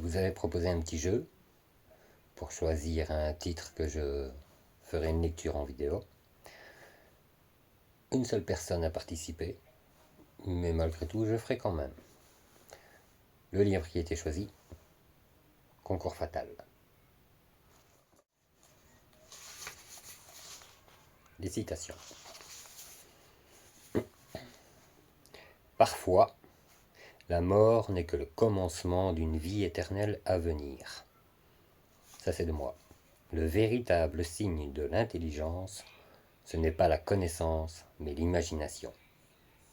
Je vous avais proposé un petit jeu pour choisir un titre que je ferai une lecture en vidéo. Une seule personne a participé, mais malgré tout, je ferai quand même. Le livre qui a été choisi, Concours fatal. Les citations. Parfois, la mort n'est que le commencement d'une vie éternelle à venir. Ça, c'est de moi. Le véritable signe de l'intelligence, ce n'est pas la connaissance, mais l'imagination.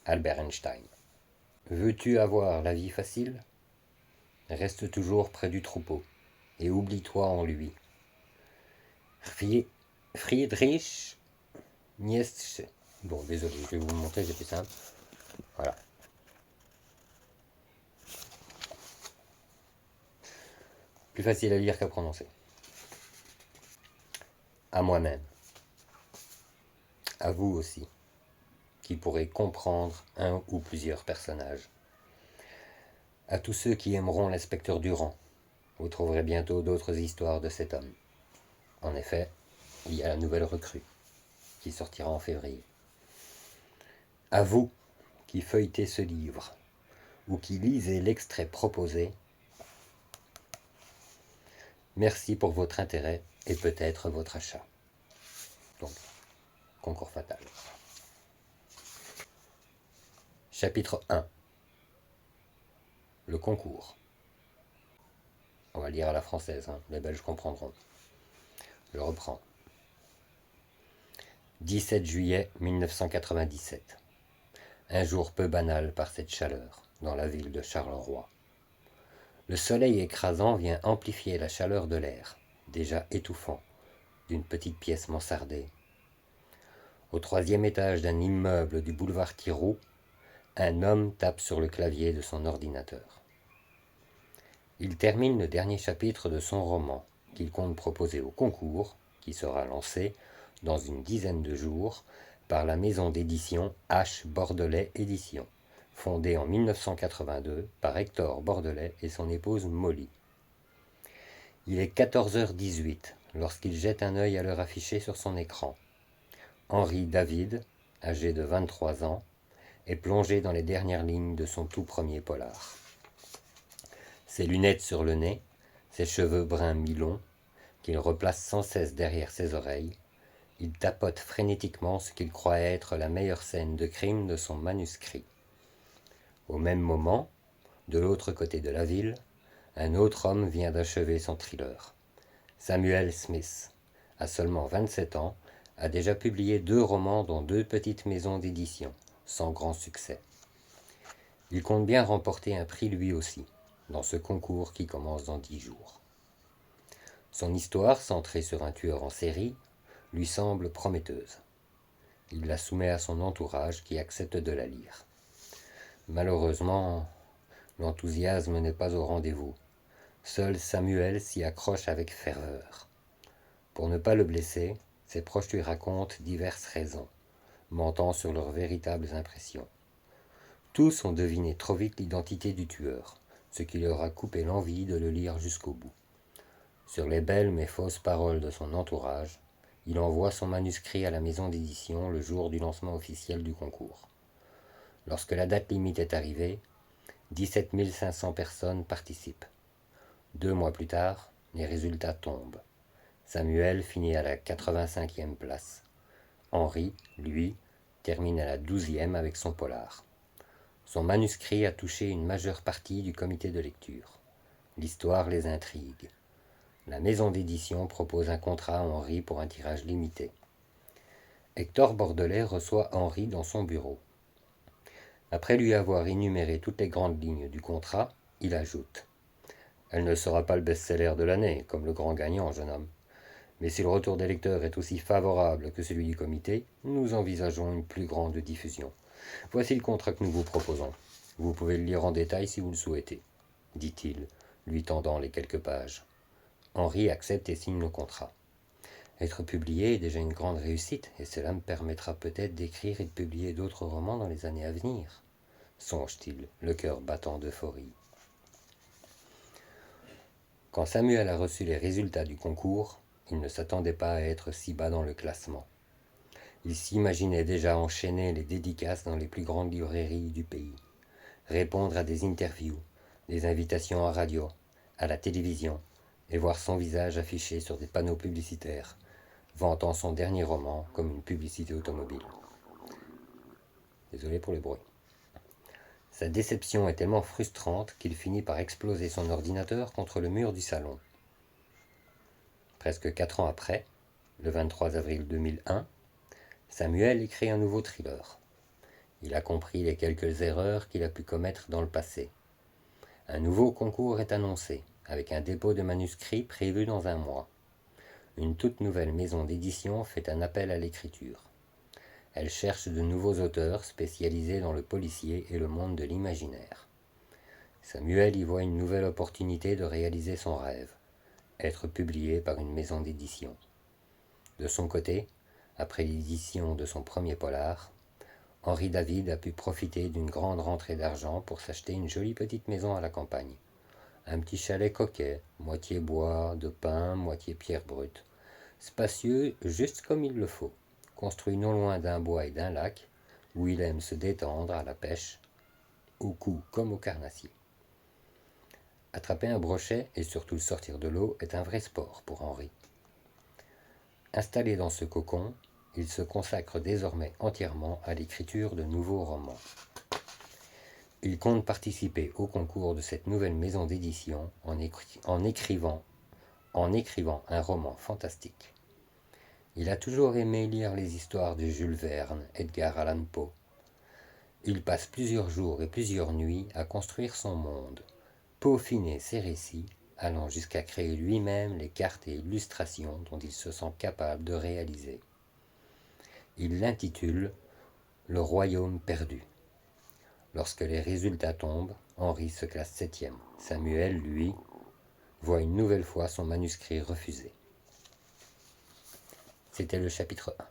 Albert Einstein. Veux-tu avoir la vie facile? Reste toujours près du troupeau, et oublie-toi en lui. Friedrich Nietzsche. Bon, désolé, je vais vous montrer, c'est plus simple. Voilà. Plus facile à lire qu'à prononcer. À moi-même. À vous aussi, qui pourrez comprendre un ou plusieurs personnages. À tous ceux qui aimeront l'inspecteur Durand, vous trouverez bientôt d'autres histoires de cet homme. En effet, il y a la nouvelle recrue, qui sortira en février. À vous, qui feuilletez ce livre, ou qui lisez l'extrait proposé, merci pour votre intérêt et peut-être votre achat. Donc, Concours fatal. Chapitre 1. Le concours. On va lire à la française, hein, les Belges comprendront. Je reprends. 17 juillet 1997. Un jour peu banal par cette chaleur, dans la ville de Charleroi. Le soleil écrasant vient amplifier la chaleur de l'air, déjà étouffant, d'une petite pièce mansardée. Au 3e étage d'un immeuble du boulevard Thiroux, un homme tape sur le clavier de son ordinateur. Il termine le dernier chapitre de son roman, qu'il compte proposer au concours, qui sera lancé dans une dizaine de jours par la maison d'édition H. Bordelais Éditions, fondée en 1982 par Hector Bordelais et son épouse Molly. Il est 14h18 lorsqu'il jette un œil à l'heure affichée sur son écran. Henri David, âgé de 23 ans, est plongé dans les dernières lignes de son tout premier polar. Ses lunettes sur le nez, ses cheveux bruns mi-longs, qu'il replace sans cesse derrière ses oreilles, il tapote frénétiquement ce qu'il croit être la meilleure scène de crime de son manuscrit. Au même moment, de l'autre côté de la ville, un autre homme vient d'achever son thriller. Samuel Smith, à seulement 27 ans, a déjà publié 2 romans dont 2 petites maisons d'édition, sans grand succès. Il compte bien remporter un prix lui aussi, dans ce concours qui commence dans 10 jours. Son histoire, centrée sur un tueur en série, lui semble prometteuse. Il la soumet à son entourage qui accepte de la lire. Malheureusement, l'enthousiasme n'est pas au rendez-vous. Seul Samuel s'y accroche avec ferveur. Pour ne pas le blesser, ses proches lui racontent diverses raisons, mentant sur leurs véritables impressions. Tous ont deviné trop vite l'identité du tueur, ce qui leur a coupé l'envie de le lire jusqu'au bout. Sur les belles mais fausses paroles de son entourage, il envoie son manuscrit à la maison d'édition le jour du lancement officiel du concours. Lorsque la date limite est arrivée, 17 500 personnes participent. 2 mois plus tard, les résultats tombent. Samuel finit à la 85e place. Henri, lui, termine à la 12e avec son polar. Son manuscrit a touché une majeure partie du comité de lecture. L'histoire les intrigue. La maison d'édition propose un contrat à Henri pour un tirage limité. Hector Bordelais reçoit Henri dans son bureau. Après lui avoir énuméré toutes les grandes lignes du contrat, il ajoute « Elle ne sera pas le best-seller de l'année, comme le grand gagnant, jeune homme. Mais si le retour des lecteurs est aussi favorable que celui du comité, nous envisageons une plus grande diffusion. Voici le contrat que nous vous proposons. Vous pouvez le lire en détail si vous le souhaitez, dit-il, lui tendant les quelques pages. Henri accepte et signe le contrat. Être publié est déjà une grande réussite, et cela me permettra peut-être d'écrire et de publier d'autres romans dans les années à venir, songe-t-il, le cœur battant d'euphorie. Quand Samuel a reçu les résultats du concours, il ne s'attendait pas à être si bas dans le classement. Il s'imaginait déjà enchaîner les dédicaces dans les plus grandes librairies du pays, répondre à des interviews, des invitations en radio, à la télévision, et voir son visage affiché sur des panneaux publicitaires, vantant son dernier roman comme une publicité automobile. Désolé pour le bruit. Sa déception est tellement frustrante qu'il finit par exploser son ordinateur contre le mur du salon. Presque 4 ans après, le 23 avril 2001, Samuel écrit un nouveau thriller. Il a compris les quelques erreurs qu'il a pu commettre dans le passé. Un nouveau concours est annoncé, avec un dépôt de manuscrits prévu dans un mois. Une toute nouvelle maison d'édition fait un appel à l'écriture. Elle cherche de nouveaux auteurs spécialisés dans le policier et le monde de l'imaginaire. Samuel y voit une nouvelle opportunité de réaliser son rêve, être publié par une maison d'édition. De son côté, après l'édition de son premier polar, Henri David a pu profiter d'une grande rentrée d'argent pour s'acheter une jolie petite maison à la campagne. Un petit chalet coquet, moitié bois, de pin, moitié pierre brute. Spacieux juste comme il le faut, construit non loin d'un bois et d'un lac, où il aime se détendre à la pêche, au cou comme au carnassier. Attraper un brochet et surtout le sortir de l'eau est un vrai sport pour Henri. Installé dans ce cocon, il se consacre désormais entièrement à l'écriture de nouveaux romans. Il compte participer au concours de cette nouvelle maison d'édition en écrivant un roman fantastique. Il a toujours aimé lire les histoires de Jules Verne, Edgar Allan Poe. Il passe plusieurs jours et plusieurs nuits à construire son monde, peaufiner ses récits, allant jusqu'à créer lui-même les cartes et illustrations dont il se sent capable de réaliser. Il l'intitule « Le Royaume perdu ». Lorsque les résultats tombent, Henri se classe 7e. Samuel, lui, voit une nouvelle fois son manuscrit refusé. C'était le chapitre 1.